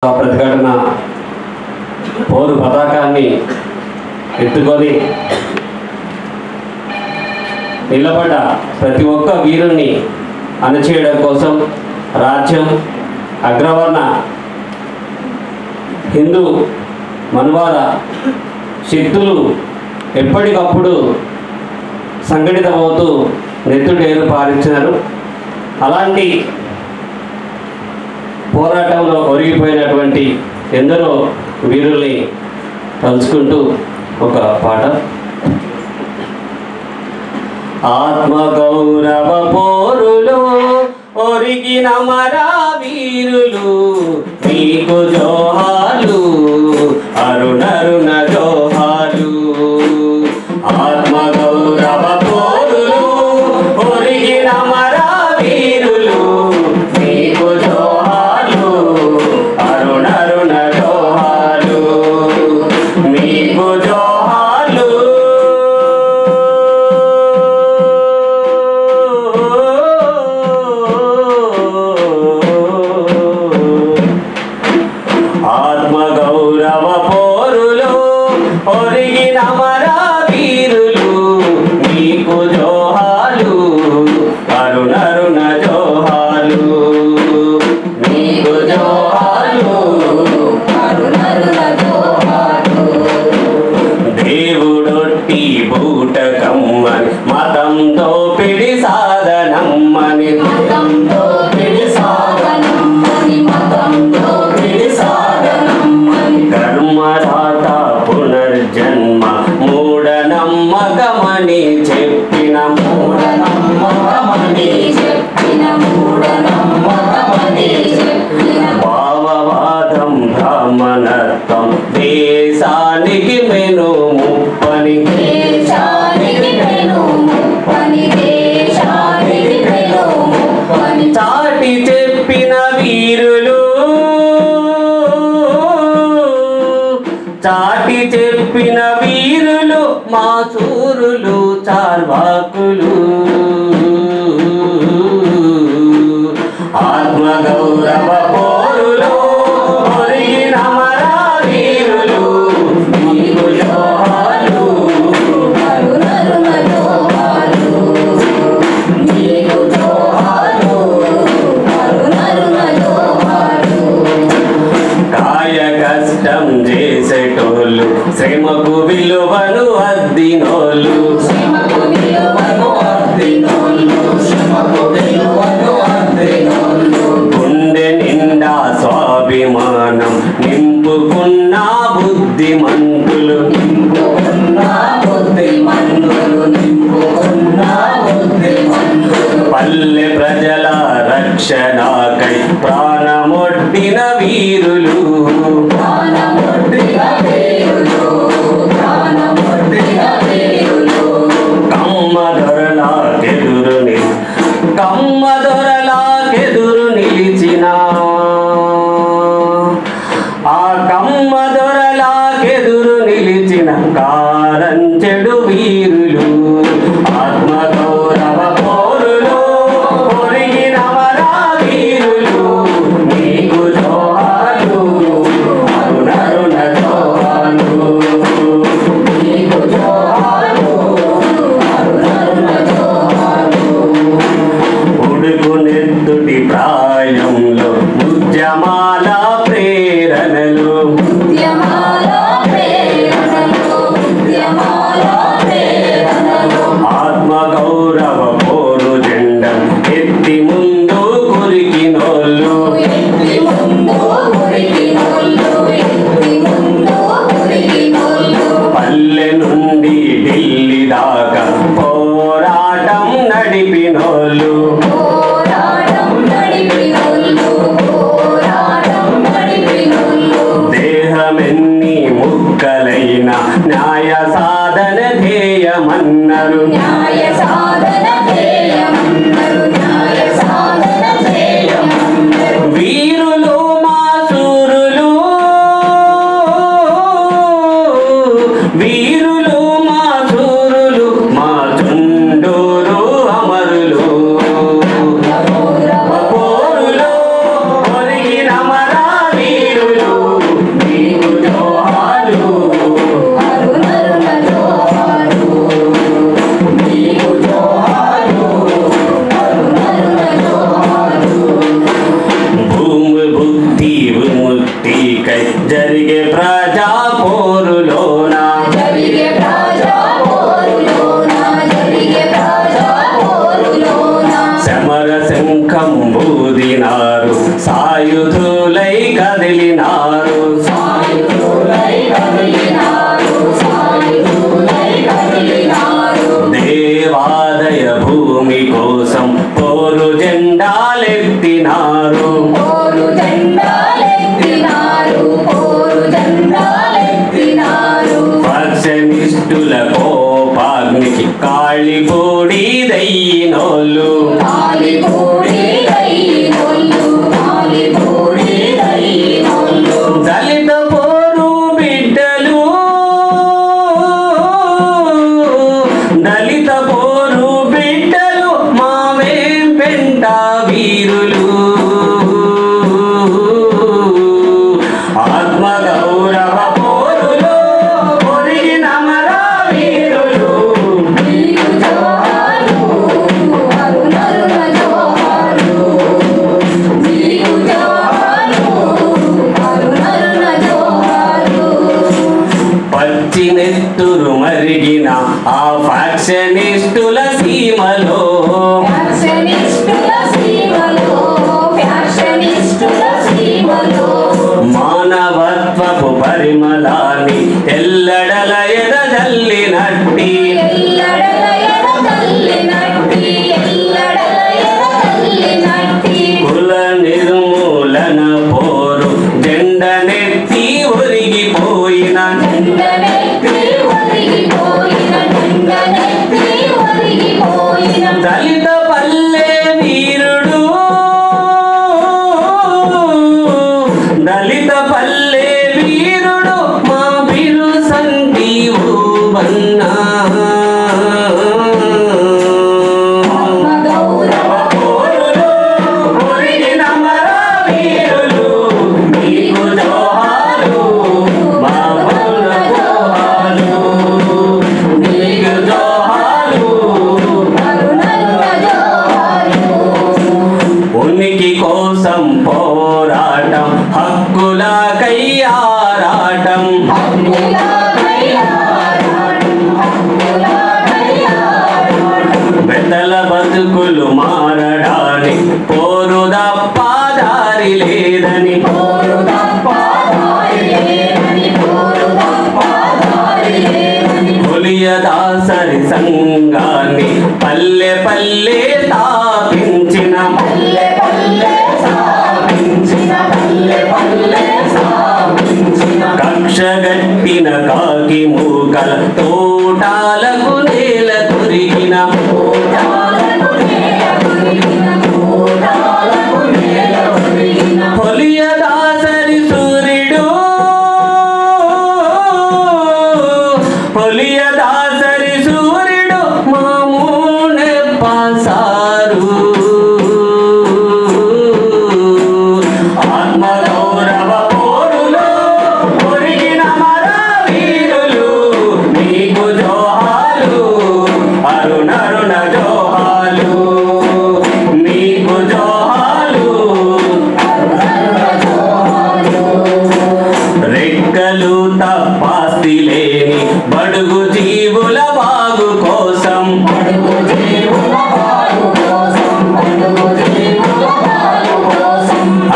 ప్రతిఘటన పోరు పతాకాన్ని ఎత్తుకొని నిలబడ్డ ప్రతి ఒక్క వీరుని అణచివేయడం కోసం రాజ్యం అగ్రవర్ణ హిందూ మనువాద శక్తులు ఎప్పటికప్పుడు సంఘటితమవుతూ నెత్తుడేరు పారించారు. అలాంటి పోరాటంలో ఒరిగిపోయినటువంటి ఎందరో వీరుల్ని తలుచుకుంటూ ఒక పాట. ఆత్మగౌరవ పోరులో ఒరిగిన మరా వీరులు మీకు జోహాలు, అరుణరుణ జోహాలు. ఆత్మగౌరవ పోరులో ఒరిగిన మరా వీరులు మీకు జోహాలు, అరుణరుణ జోహాలు, మీకు జోహాలు. ఆత్మగౌరవ పోరులో ఒరిగిన మరా వీరులు మీకు జోహాలు, అరుణరుణ జోహాలు, మీకు జోహాలు, అరుణరుణ జోహాలు. దేవుడొట్టి బూటకమ్మని మతంతో పిడి సాధనమ్మని, మతంతో పిడి సాధనమ్మని, మతంతో పిడి సాధనమ్మని. కర్మరాత పునర్జన్మ మూఢనమ్మకమని చెప్పిన, మూఢనమ్మకమని చెప్పిన, మూఢనమ్మకమని చెప్పిన. భావవాదం బ్రాహ్మణత్వం దేశానికి మెను ముప్పని, దేశానికి మెను ముప్పని, దేశానికి మెను ముప్పని. చాటి చెప్పిన వీరులు, చాటి చెప్పిన వీరులు మా సూరులు చార్వాకులు. ఆత్మగౌరవ పోరులో ఒరిగిన మరా వీరులు మీకు జోహాలు, అరుణరుణ జోహాలు, మీకు జోహాలు, అరుణరుణ జోహాలు. కాయ కష్టం చేసేటోళ్ళు శ్రమకు విలువను అద్దినోళ్ళు, శ్రమకు విలువను అద్దినోళ్ళు, శ్రమకు విలువను అద్దినోళ్ళు. గుండె నిండా స్వాభిమానం నింపుకున్న బుద్ధిమంతులు, నింపుకున్న బుద్ధిమంతులు, నింపుకున్న బుద్ధిమంతులు. పల్లె ప్రజల రక్షణకై ప్రాణమొడ్డిన వీరులు, ప్రాణమొడ్డిన వీరులు, ప్రాణమొడ్డిన వీరులు. కమ్మదొరలాకెదురుని, కమ్మదొరలాకెదురు నిలిచిన, ఆ కమ్మదొరలాకెదురు నిలిచిన కారంచెడు వీరులు. ఆత్మగౌరవ పోరులో ఒరిగిన మరా వీరులు మీకు జోహాలు, అరుణరుణ జోహాలు, మీకు జోహాలు, అరుణరుణ జోహాలు. ఉడుకు నెత్తుటి ప్రాయంలో ఉద్యమాల ప్రేరణలు, ఉద్యమాల ప్రేరణలు, ఉద్యమాల ప్రేరణలు. ఆత్మగౌరవ పోరు జెండం ఎత్తి ముందు కురికినోళ్ళు, ఎత్తి ముందు కురికినోళ్ళు, ఎత్తి ముందు కురికినోళ్ళు. పల్లె నుండి ఢిల్లీ దాకా పోరాటం నడిపినోళ్ళు, పోరాటం నడిపినోళ్ళు, పోరాటం నడిపినోళ్ళు. దేహమెన్ని ముక్కలైన న్యాయ సాధన ధ్యేయమన్నారు, న్యాయ సాధన ధ్యేయమన్నారు, న్యాయ సాధన ధ్యేయమన్నారు. వీరులు మా సూరులు, వీరులు మా సూరులు, మా చుండూరు అమరులు. పోరులో ఒరిగిన మరా వీరులు నిష్ఠులై జరిగే ప్రజా పోరులోన సమర శంఖం బూదినారు సాయుధులై కదిలినారు దేవాదయ భూమి కోసం పోరు జెండాలెత్తినారు పక్షనిష్ఠుల కోపాగ్నికి కాళిపూడి దయ్యినోళ్ళు దళిత పోరు బిడ్డలు దళిత పోరు బిడ్డలు మావేం పెంట వీరులు ఆత్మగౌరవ పోరులో ఒరిగిన మర వీరులు పచ్చినెత్తురు మరిగిన ఆ ఫ్యాక్షనిస్టుల సీమలో మానవత్వపు పరిమళాన్ని ఎల్లడల ఎదజల్లినట్టి కుల నిర్మూలన పోరు జెండనెత్తి ఒరిగిపోయిన దళిత పల్లె వీరుడు దళిత పల్లె వీరుడు మా బిరు సందీవు బన్నా పోరులో ఒరిగిన మర వీరులు మీకు జోహారు మా పౌర జోహారు మీకు జోహారు ఉనికి కోసం పోరాటం హక్కులకై ఆరాటం పెద్దల బతుకులు మారడాని పోరు తప్ప దారి లేదని కొలియదాసరి సంఘాన్ని పల్లె పల్లె స్థాపించిన కక్షగట్టిన కాకి మూకల తోటాలకు నేల కొరిగిన పొలియదాసరి సూర్యుడు పొలియదాసరి సూర్యుడు మామూనే పాసారు ఆత్మగౌరవ పోరులో ఒరిగిన మర వీరులు మీకు జోహాలు అరుణరుణ జోహాలు మీకు జోహాలు రెక్కలు తప్పాస్తి లేని బడుగు జీవుల బాగు కోసం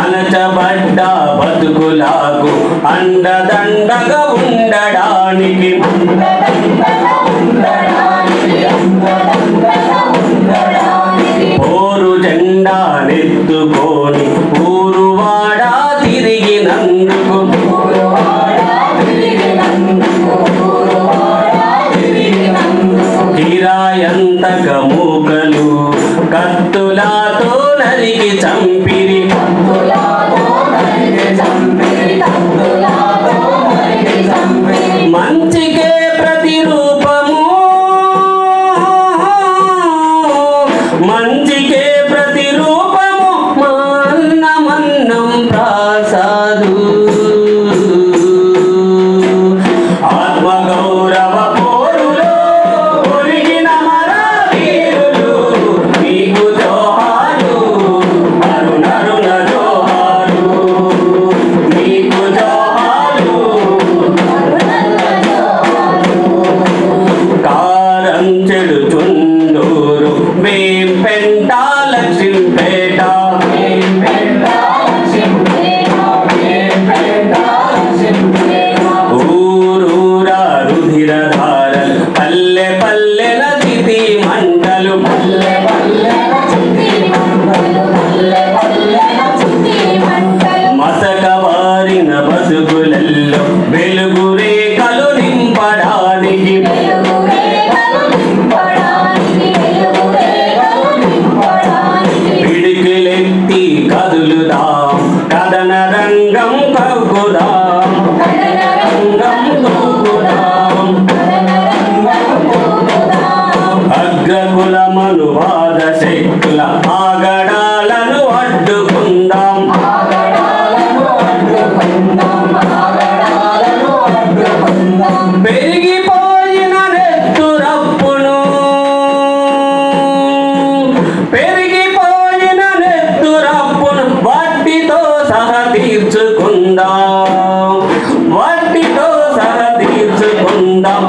అణచబడ్డ బతుకులకు అండదండగా ఉండడానికి పోరు జెండా నెత్తుకొని ఊరువాడ తిరిగినందుకు కిరాయంతక మూకలు కత్తులతో నరికి చంపిరి మంచికే ప్రతిరూపము మంచికే ప్రతిరూపము మా అన్నమన్నం ప్రాసాదు బ్రతుకులలో వెలుగు రేఖలు నింపడానికి పిడికిలెత్తి కదులుదాం కథన రంగం కగ్గుదాం అగ్రకులమనువాద శక్తుల ఆగడాలను అడ్డుకుందాం పెరిగిపోయిన నెత్తురప్పును వడ్డీతో సహా తీర్చుకుందాం వడ్డీతో సహా తీర్చుకుందాం